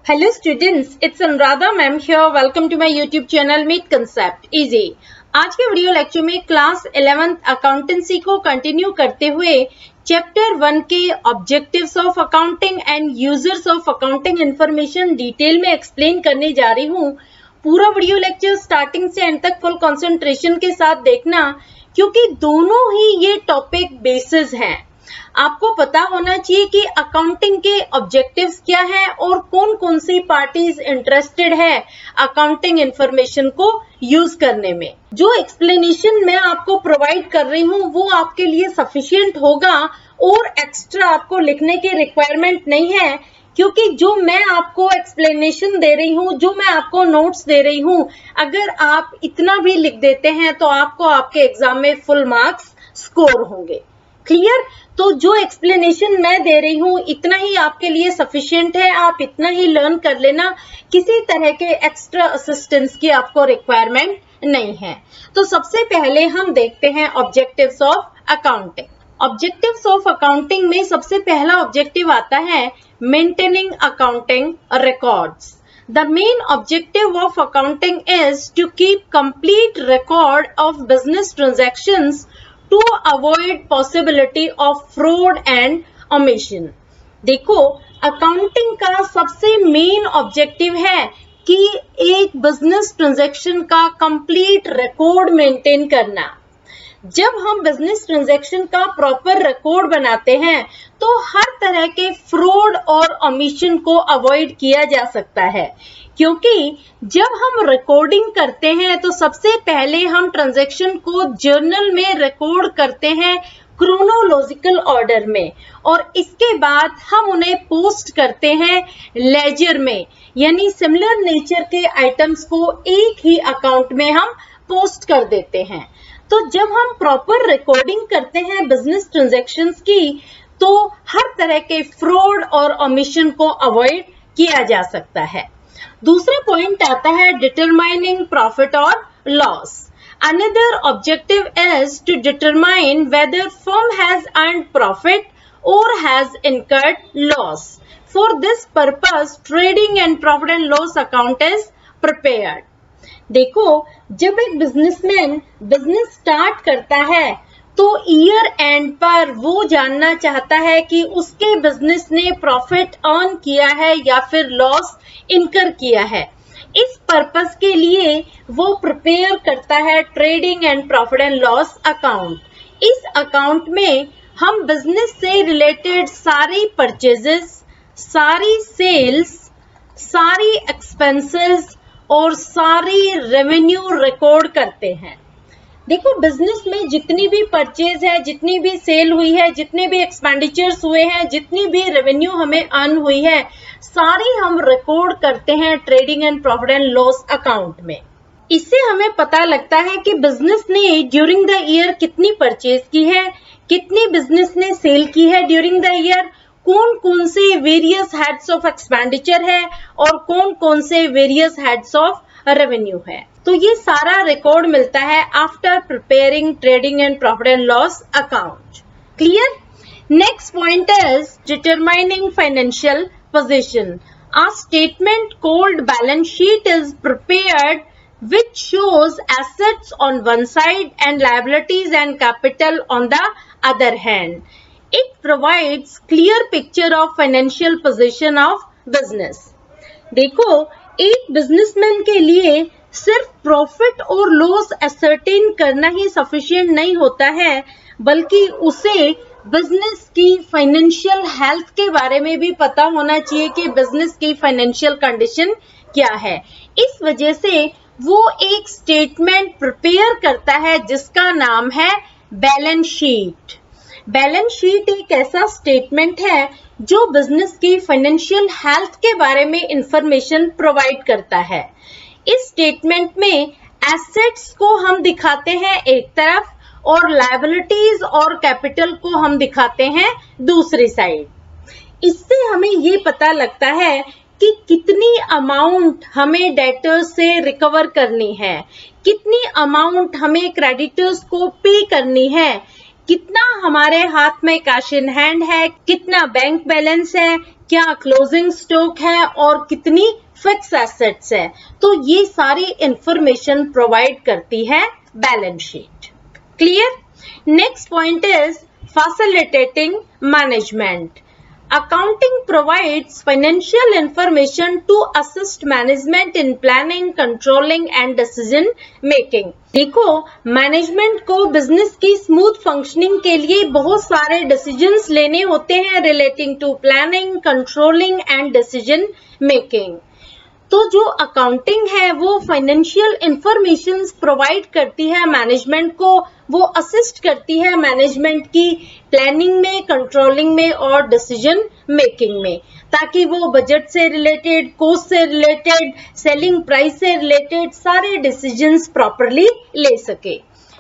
Hello students, it's Anuradha ma'am here. Welcome to my YouTube channel Meet Concept Easy. आज के video lecture में class 11th accountancy को continue करते हुए chapter 1 के objectives of accounting and users of accounting information detail में explain करने जा रही हूँ। पूरा वीडियो लेक्चर स्टार्टिंग से एंड तक फुल कंसंट्रेशन के साथ देखना, क्योंकि दोनों ही ये टॉपिक बेसिस हैं। आपको पता होना चाहिए कि अकाउंटिंग के ऑब्जेक्टिव्स क्या हैं और कौन कौन सी पार्टीज इंटरेस्टेड है अकाउंटिंग इंफॉर्मेशन को यूज करने में। जो एक्सप्लेनेशन मैं आपको प्रोवाइड कर रही हूँ वो आपके लिए सफिशिएंट होगा और एक्स्ट्रा आपको लिखने की रिक्वायरमेंट नहीं है, क्योंकि जो मैं आपको एक्सप्लेनेशन दे रही हूँ, जो मैं आपको नोट्स दे रही हूँ, अगर आप इतना भी लिख देते हैं तो आपको आपके एग्जाम में फुल मार्क्स स्कोर होंगे। क्लियर? तो जो एक्सप्लेनेशन मैं दे रही हूँ इतना ही आपके लिए सफिशिएंट है, आप इतना ही लर्न कर लेना, किसी तरह के एक्स्ट्रा असिस्टेंस की आपको रिक्वायरमेंट नहीं है। तो सबसे पहले हम देखते हैं objectives of accounting. Objectives of accounting में सबसे पहला ऑब्जेक्टिव आता है maintaining accounting records. The main objective of accounting is to keep complete record of business transactions to avoid possibility of fraud and omission। देखो, अकाउंटिंग का सबसे main objective है कि एक बिजनेस ट्रांजैक्शन का कंप्लीट रिकॉर्ड मेंटेन करना। जब हम बिजनेस ट्रांजैक्शन का प्रॉपर रिकॉर्ड बनाते हैं तो हर तरह के फ्रॉड और ओमिशन को अवॉइड किया जा सकता है, क्योंकि जब हम रिकॉर्डिंग करते हैं तो सबसे पहले हम ट्रांजैक्शन को जर्नल में रिकॉर्ड करते हैं क्रोनोलॉजिकल ऑर्डर में, और इसके बाद हम उन्हें पोस्ट करते हैं लेजर में, यानी सिमिलर नेचर के आइटम्स को एक ही अकाउंट में हम पोस्ट कर देते हैं। तो जब हम प्रॉपर रिकॉर्डिंग करते हैं बिजनेस ट्रांजैक्शंस की, तो हर तरह के फ्रॉड और ओमिशन को अवॉइड किया जा सकता है। दूसरा पॉइंट आता है डिटरमाइनिंग प्रॉफिट और loss. Another objective is to determine whether firm has earned profit or has incurred loss. For this purpose, trading and profit and loss account is prepared. देखो, जब एक बिजनेसमैन बिजनेस स्टार्ट करता है तो year and पर वो जानना चाहता है कि उसके बिजनेस ने प्रॉफिट अर्न किया है या फिर लॉस इनकर किया है। इस पर्पस के लिए वो प्रिपेयर करता है trading and profit and loss account. इस अकाउंट में हम बिजनेस से रिलेटेड सारी परचेजेस, सारी सेल्स, सारी एक्सपेंसेस और सारी रेवेन्यू रिकॉर्ड करते हैं। देखो, बिजनेस में जितनी भी परचेज है, जितनी भी सेल हुई है, जितने भी एक्सपेंडिचर्स हुए हैं, जितनी भी रेवेन्यू हमें अर्न हुई है, सारी हम रिकॉर्ड करते हैं trading and profit and loss account में। इससे हमें पता लगता है कि बिजनेस ने ड्यूरिंग द ईयर कितनी परचेज की है, कितनी बिजनेस ने सेल की है ड्यूरिंग द ईयर, कौन कौन से वेरियस हेड्स ऑफ एक्सपेंडिचर है और कौन कौन से वेरियस हेड्स ऑफ रेवेन्यू है। तो ये सारा रिकॉर्ड मिलता है after preparing trading and profit and loss account. Clear? Next point is determining financial position. A statement called balance sheet is prepared which shows assets on one side and liabilities and capital on the other hand. It provides clear picture of financial position of business. देखो, एक businessman के लिए सिर्फ profit और loss ascertain करना ही sufficient नहीं होता है, बल्कि उसे बिजनेस की फाइनेंशियल हेल्थ के बारे में भी पता होना चाहिए कि बिजनेस की फाइनेंशियल कंडीशन क्या है। इस वजह से वो एक स्टेटमेंट प्रिपेयर करता है जिसका नाम है बैलेंस शीट। बैलेंस शीट एक ऐसा स्टेटमेंट है जो बिजनेस की फाइनेंशियल हेल्थ के बारे में इंफॉर्मेशन प्रोवाइड करता है। इस स्टेटमेंट में एसेट्स को हम दिखाते हैं एक तरफ और लायबिलिटीज और कैपिटल को हम दिखाते हैं दूसरी साइड। इससे हमें ये पता लगता है कि कितनी अमाउंट हमें डेटर्स से रिकवर करनी है, कितनी अमाउंट हमें क्रेडिटर्स को पे करनी है, कितना हमारे हाथ में कैश इन हैंड है, कितना बैंक बैलेंस है, क्या क्लोजिंग स्टॉक है और कितनी फिक्स एसेट्स है। तो ये सारी इंफॉर्मेशन प्रोवाइड करती है balance sheet. Clear? Next point is facilitating management. Accounting provides financial information to assist management in planning, controlling and decision making. देखो, मैनेजमेंट को बिजनेस की स्मूथ फंक्शनिंग के लिए बहुत सारे डिसीजंस लेने होते हैं relating to planning, controlling and decision making. तो जो अकाउंटिंग है वो फाइनेंशियल इंफॉर्मेशन प्रोवाइड करती है मैनेजमेंट को, वो असिस्ट करती है मैनेजमेंट की प्लानिंग में, कंट्रोलिंग में और डिसीजन मेकिंग में, ताकि वो बजट से रिलेटेड, कॉस्ट से रिलेटेड, सेलिंग प्राइस से रिलेटेड सारे डिसीजंस प्रॉपरली ले सके।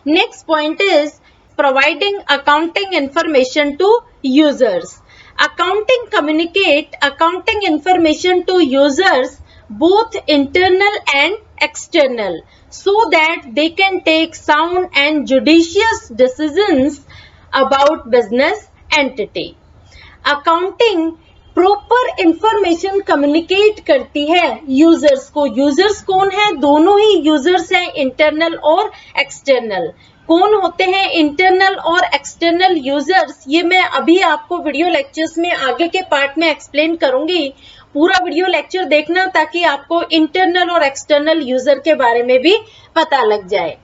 Next point is providing accounting information to users. Accounting communicate accounting information to users both internal and external so that they can take sound and judicious decisions about business entity. Accounting proper information communicate करती है users को। Users कौन है? दोनों ही users हैं, internal और external. कौन होते हैं इंटरनल और एक्सटर्नल यूजर्स? ये मैं अभी आपको वीडियो लेक्चर्स में आगे के पार्ट में एक्सप्लेन करूंगी। पूरा वीडियो लेक्चर देखना ताकि आपको इंटरनल और एक्सटर्नल यूजर के बारे में भी पता लग जाए।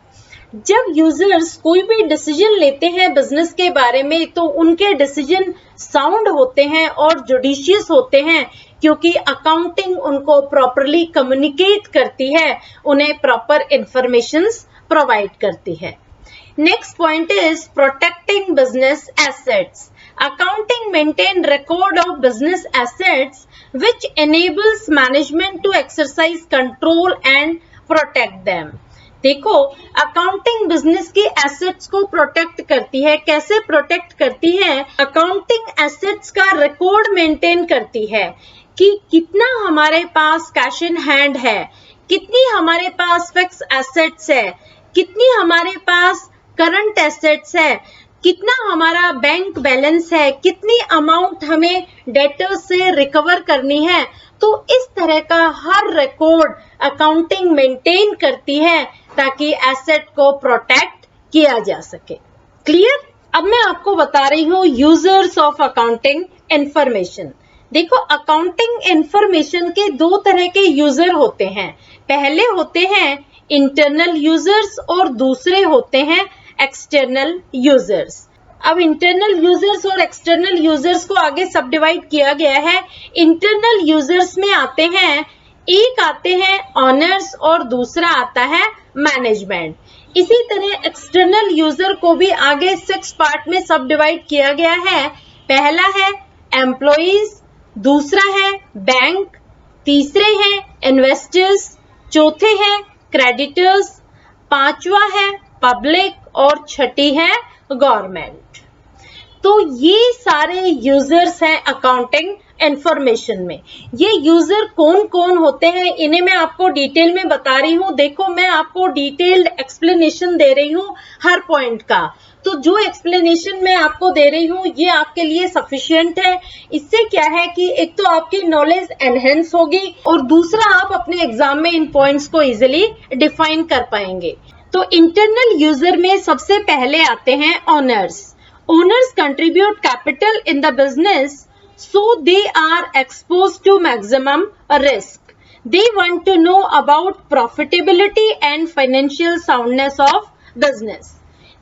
जब यूजर्स कोई भी डिसीजन लेते हैं बिजनेस के बारे में तो उनके डिसीजन साउंड होते हैं और जुडिशियस होते हैं, क्योंकि अकाउंटिंग उनको प्रॉपरली कम्युनिकेट करती है, उन्हें प्रॉपर इंफॉर्मेशंस प्रोवाइड करती है। Next point is protecting business assets. Accounting maintain record of business assets which enables management to exercise control and protect them. देखो, अकाउंटिंग बिजनेस की एसेट्स को प्रोटेक्ट करती है। कैसे प्रोटेक्ट करती है? अकाउंटिंग एसेट्स का रिकॉर्ड मेंटेन करती है कि कितना हमारे पास कैश इन हैंड है, कितनी हमारे पास फिक्स एसेट्स है, कितनी हमारे पास करंट एसेट्स है, कितना हमारा बैंक बैलेंस है, कितनी अमाउंट हमें डेटर्स से रिकवर करनी है। तो इस तरह का हर रिकॉर्ड अकाउंटिंग मेंटेन करती है ताकि एसेट को प्रोटेक्ट किया जा सके। क्लियर? अब मैं आपको बता रही हूँ यूजर्स ऑफ अकाउंटिंग इंफॉर्मेशन। देखो, अकाउंटिंग इंफॉर्मेशन के दो तरह के यूजर होते हैं। पहले होते हैं इंटरनल यूजर्स और दूसरे होते हैं एक्सटर्नल यूजर्स। अब इंटरनल यूजर्स और एक्सटर्नल यूजर्स को आगे सब डिवाइड किया गया है। इंटरनल यूजर्स में आते हैं, एक आते हैं ऑनर्स और दूसरा आता है मैनेजमेंट। इसी तरह एक्सटर्नल यूजर को भी आगे 6 पार्ट में सब डिवाइड किया गया है। पहला है एम्प्लॉइज, दूसरा है बैंक, तीसरे हैं इन्वेस्टर्स, चौथे हैं क्रेडिटर्स, पांचवा है पब्लिक और छठी है गवर्नमेंट। तो ये सारे यूजर्स हैं अकाउंटिंग इंफॉर्मेशन में। ये यूजर कौन कौन होते हैं इन्हें मैं आपको डिटेल में बता रही हूँ। देखो, मैं आपको डिटेल्ड एक्सप्लेनेशन दे रही हूँ हर पॉइंट का। तो जो एक्सप्लेनेशन मैं आपको दे रही हूँ ये आपके लिए सफिशिएंट है। इससे क्या है कि एक तो आपकी नॉलेज एनहेंस होगी और दूसरा आप अपने एग्जाम में इन पॉइंट्स को इजिली डिफाइन कर पाएंगे। तो इंटरनल यूजर में सबसे पहले आते हैं owners. Owners contribute capital in the business so they are exposed to maximum risk. They want to know about profitability and financial soundness of business.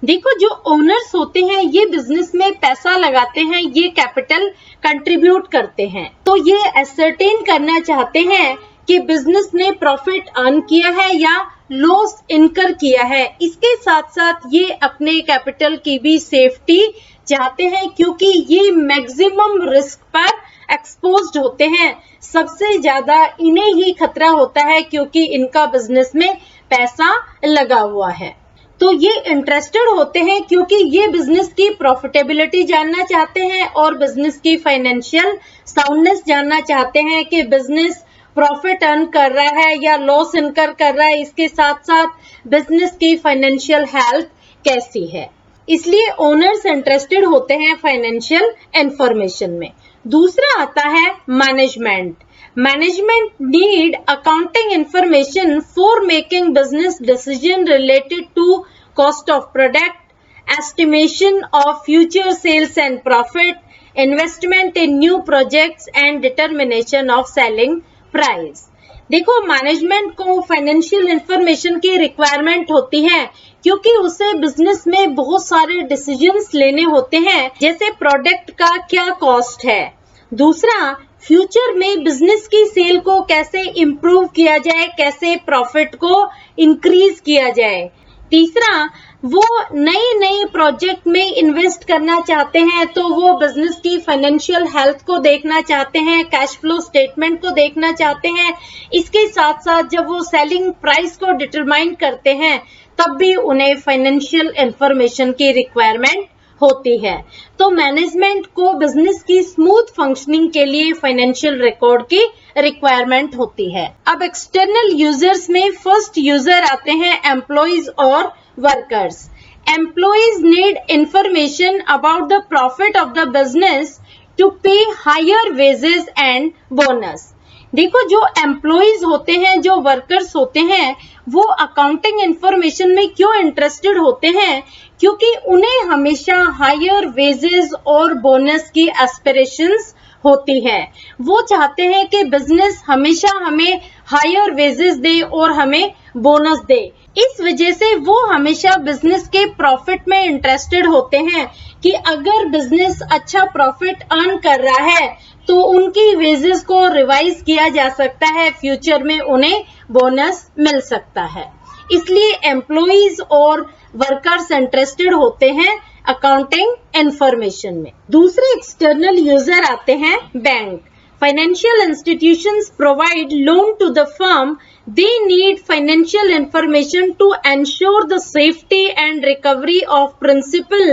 देखो, जो ओनर्स होते हैं ये बिजनेस में पैसा लगाते हैं, ये कैपिटल कंट्रीब्यूट करते हैं। तो ये एसर्टेन करना चाहते हैं कि बिजनेस ने प्रॉफिट अर्न किया है या लॉस इनकर किया है। इसके साथ साथ ये अपने कैपिटल की भी सेफ्टी चाहते हैं, क्योंकि ये मैक्सिमम रिस्क पर एक्सपोज्ड होते हैं। सबसे ज्यादा इन्हें ही खतरा होता है क्योंकि इनका बिजनेस में पैसा लगा हुआ है। तो ये इंटरेस्टेड होते हैं क्योंकि ये बिजनेस की प्रॉफिटेबिलिटी जानना चाहते हैं और बिजनेस की फाइनेंशियल साउंडनेस जानना चाहते हैं कि बिजनेस प्रॉफिट अर्न कर रहा है या लॉस इनकर कर रहा है। इसके साथ साथ बिजनेस की फाइनेंशियल हेल्थ कैसी है। इसलिए ओनर्स इंटरेस्टेड होते हैं फाइनेंशियल इंफॉर्मेशन में। दूसरा आता है management. Management need accounting information for making business decision related to cost of product, estimation of future sales and profit, investment in new projects and determination of selling price। देखो, management को financial information की requirement होती है क्योंकि उसे business में बहुत सारे डिसीजंस लेने होते हैं, जैसे प्रोडक्ट का क्या कॉस्ट है। दूसरा, फ्यूचर में बिजनेस की सेल को कैसे इम्प्रूव किया जाए, कैसे प्रॉफिट को इंक्रीज किया जाए। तीसरा, वो नए प्रोजेक्ट में इन्वेस्ट करना चाहते हैं तो वो बिजनेस की फाइनेंशियल हेल्थ को देखना चाहते हैं, कैश फ्लो स्टेटमेंट को देखना चाहते हैं। इसके साथ साथ जब वो सेलिंग प्राइस को डिटरमाइन करते हैं तब भी उन्हें फाइनेंशियल इंफॉर्मेशन की रिक्वायरमेंट होती है। तो मैनेजमेंट को बिजनेस की स्मूथ फंक्शनिंग के लिए फाइनेंशियल रिकॉर्ड की रिक्वायरमेंट होती है। अब एक्सटर्नल यूजर्स में फर्स्ट यूजर आते हैं एम्प्लॉइज और workers. Employees need information about the profit of the business to pay higher wages and bonus. देखो, जो एम्प्लॉइज होते हैं, जो वर्कर्स होते हैं, वो अकाउंटिंग इंफॉर्मेशन में क्यों इंटरेस्टेड होते हैं? क्योंकि उन्हें हमेशा हायर वेजेस और बोनस की एस्पिरेशंस होती है। वो चाहते हैं कि बिजनेस हमेशा हमें हायर वेजेस दे और हमें बोनस दे। इस वजह से वो हमेशा बिजनेस के प्रॉफिट में इंटरेस्टेड होते हैं कि अगर बिजनेस अच्छा प्रॉफिट अर्न कर रहा है तो उनकी वेजेस को रिवाइज किया जा सकता है, फ्यूचर में उन्हें बोनस मिल सकता है। इसलिए एम्प्लॉइज और वर्कर्स इंटरेस्टेड होते हैं अकाउंटिंग इंफॉर्मेशन में। दूसरे एक्सटर्नल यूजर आते हैं bank. Financial institutions provide loan to the firm. They need financial information to ensure the safety and recovery of principal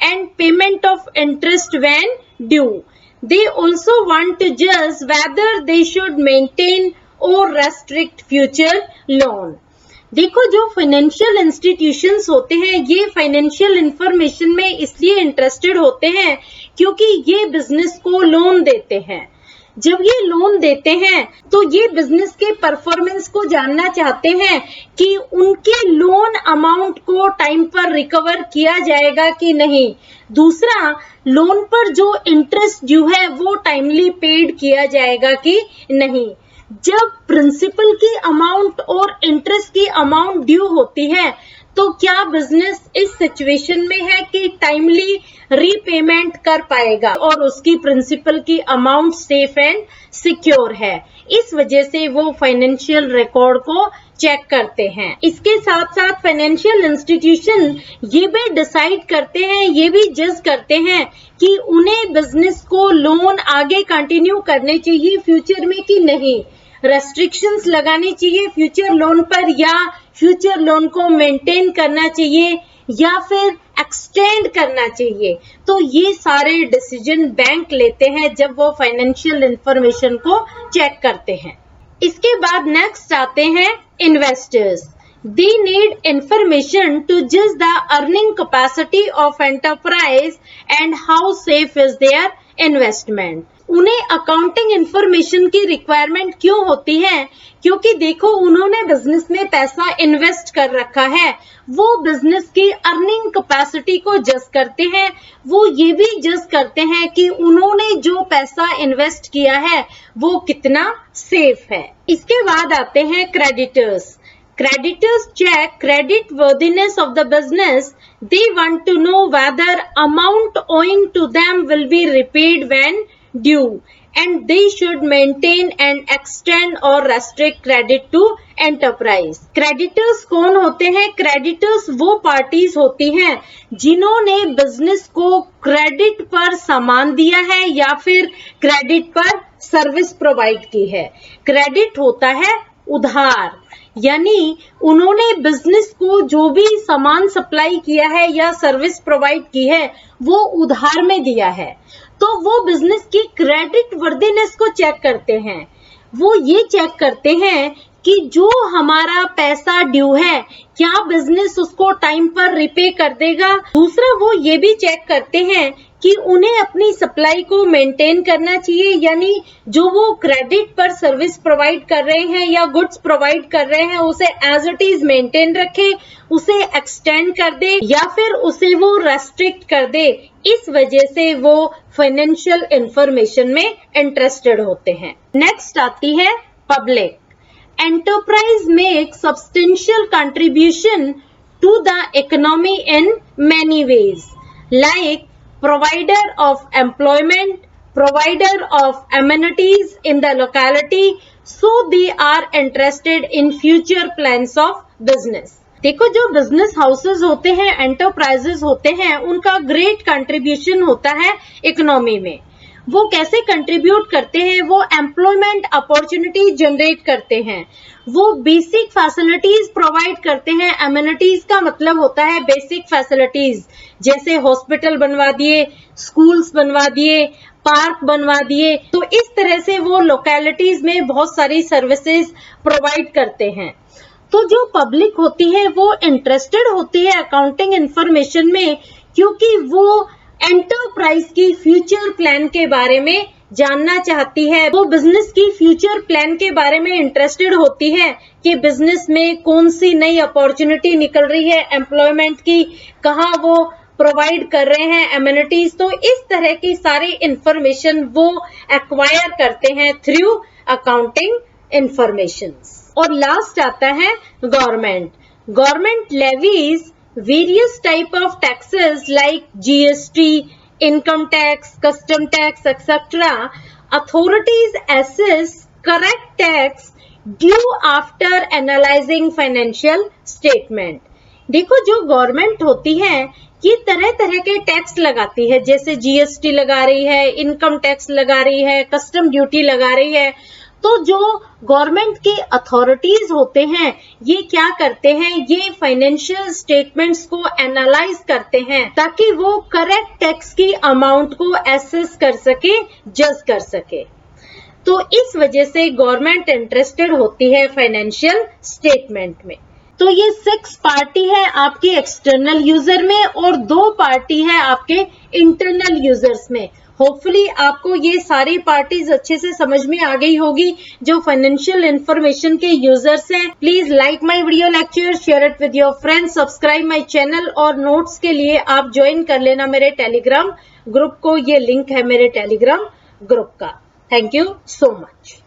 and payment of interest when due. They also want to judge whether they should maintain or restrict future loan. देखो, जो financial institutions होते हैं ये financial information में इसलिए interested होते हैं क्योंकि ये बिजनेस को लोन देते हैं। जब ये लोन देते हैं तो ये बिजनेस के परफॉर्मेंस को जानना चाहते हैं कि उनके लोन अमाउंट को टाइम पर रिकवर किया जाएगा कि नहीं। दूसरा, लोन पर जो इंटरेस्ट ड्यू है वो टाइमली पेड किया जाएगा कि नहीं। जब प्रिंसिपल की अमाउंट और इंटरेस्ट की अमाउंट ड्यू होती है तो क्या बिजनेस इस सिचुएशन में है कि टाइमली रीपेमेंट कर पाएगा और उसकी प्रिंसिपल की अमाउंट सेफ एंड सिक्योर है। इस वजह से वो फाइनेंशियल रिकॉर्ड को चेक करते हैं। इसके साथ साथ फाइनेंशियल इंस्टीट्यूशन ये भी डिसाइड करते हैं, ये भी जज करते हैं कि उन्हें बिजनेस को लोन आगे कंटिन्यू करने चाहिए फ्यूचर में कि नहीं, रेस्ट्रिक्शंस लगानी चाहिए फ्यूचर लोन पर या फ्यूचर लोन को मेंटेन करना चाहिए या फिर एक्सटेंड करना चाहिए। तो ये सारे डिसीजन बैंक लेते हैं जब वो फाइनेंशियल इंफॉर्मेशन को चेक करते हैं। इसके बाद नेक्स्ट आते हैं investors. They need information to judge the earning capacity of enterprise and how safe is their investment. उन्हें अकाउंटिंग इंफॉर्मेशन की रिक्वायरमेंट क्यों होती है? क्योंकि देखो, उन्होंने बिजनेस में पैसा इन्वेस्ट कर रखा है, वो बिजनेस की अर्निंग कैपेसिटी को जज करते हैं। वो ये भी जज करते हैं कि उन्होंने जो पैसा इन्वेस्ट किया है वो कितना सेफ है। इसके बाद आते हैं creditors. Creditors check credit worthiness of the business. They want to know whether amount owing to them will be repaid when due, and they should maintain and extend or restrict credit to enterprise. Creditors कौन होते हैं? Creditors वो parties होती हैं जिन्होंने business को credit पर सामान दिया है या फिर क्रेडिट पर सर्विस प्रोवाइड की है। क्रेडिट होता है उधार, यानी उन्होंने बिजनेस को जो भी सामान सप्लाई किया है या सर्विस प्रोवाइड की है वो उधार में दिया है। तो वो बिजनेस की क्रेडिट वर्दीनेस को चेक करते हैं। वो ये चेक करते हैं कि जो हमारा पैसा ड्यू है क्या बिजनेस उसको टाइम पर रिपे कर देगा। दूसरा वो ये भी चेक करते हैं कि उन्हें अपनी सप्लाई को मेंटेन करना चाहिए, यानी जो वो क्रेडिट पर सर्विस प्रोवाइड कर रहे हैं या गुड्स प्रोवाइड कर रहे हैं उसे एज इट इज मेंटेन रखे, उसे एक्सटेंड कर दे या फिर उसे वो रेस्ट्रिक्ट कर दे। इस वजह से वो फाइनेंशियल इंफॉर्मेशन में इंटरेस्टेड होते हैं। नेक्स्ट आती है public. Enterprise make substantial contribution to the economy in many ways, like provider of employment, provider of amenities in the locality, so they are interested in future plans of business. देखो जो business houses होते हैं, enterprises होते हैं, उनका great contribution होता है economy में। वो कैसे कंट्रीब्यूट करते हैं? वो एम्प्लॉयमेंट अपॉर्चुनिटी जनरेट करते हैं, वो बेसिक फैसिलिटीज प्रोवाइड करते हैं। एमिनिटीज का मतलब होता है बेसिक फैसिलिटीज, जैसे हॉस्पिटल बनवा दिए, स्कूल्स बनवा दिए, पार्क बनवा दिए। तो इस तरह से वो लोकेलिटीज में बहुत सारी सर्विसेज प्रोवाइड करते हैं। तो जो पब्लिक होती है वो इंटरेस्टेड होती है अकाउंटिंग इंफॉर्मेशन में, क्योंकि वो एंटरप्राइज की फ्यूचर प्लान के बारे में जानना चाहती है। वो बिजनेस की फ्यूचर प्लान के बारे में इंटरेस्टेड होती है कि बिजनेस में कौन सी नई अपॉर्चुनिटी निकल रही है, एम्प्लॉयमेंट की कहाँ वो प्रोवाइड कर रहे हैं एमिनिटीज। तो इस तरह की सारी इंफॉर्मेशन वो एक्वायर करते हैं थ्रू अकाउंटिंग इंफॉर्मेशन। और लास्ट आता है government. Government levies various type of taxes like GST, income tax, custom tax, etc. Authorities assess correct tax due after analyzing financial statement. देखो जो गवर्नमेंट होती है ये तरह तरह के टैक्स लगाती है, जैसे GST लगा रही है, इनकम टैक्स लगा रही है, कस्टम ड्यूटी लगा रही है। तो जो गवर्नमेंट के अथॉरिटीज होते हैं ये क्या करते हैं, ये फाइनेंशियल स्टेटमेंट्स को एनालाइज करते हैं ताकि वो करेक्ट टैक्स की अमाउंट को एसेस कर सके, जज कर सके। तो इस वजह से गवर्नमेंट इंटरेस्टेड होती है फाइनेंशियल स्टेटमेंट में। तो ये 6 पार्टी है आपके एक्सटर्नल यूजर में और 2 पार्टी है आपके इंटरनल यूजर्स में। होपफुली आपको ये सारी पार्टीज अच्छे से समझ में आ गई होगी जो फाइनेंशियल इंफॉर्मेशन के यूजर्स हैं। Please like my video lecture, share it with your friends, subscribe my channel और नोट्स के लिए आप ज्वाइन कर लेना मेरे टेलीग्राम ग्रुप को। ये लिंक है मेरे टेलीग्राम ग्रुप का। Thank you so much.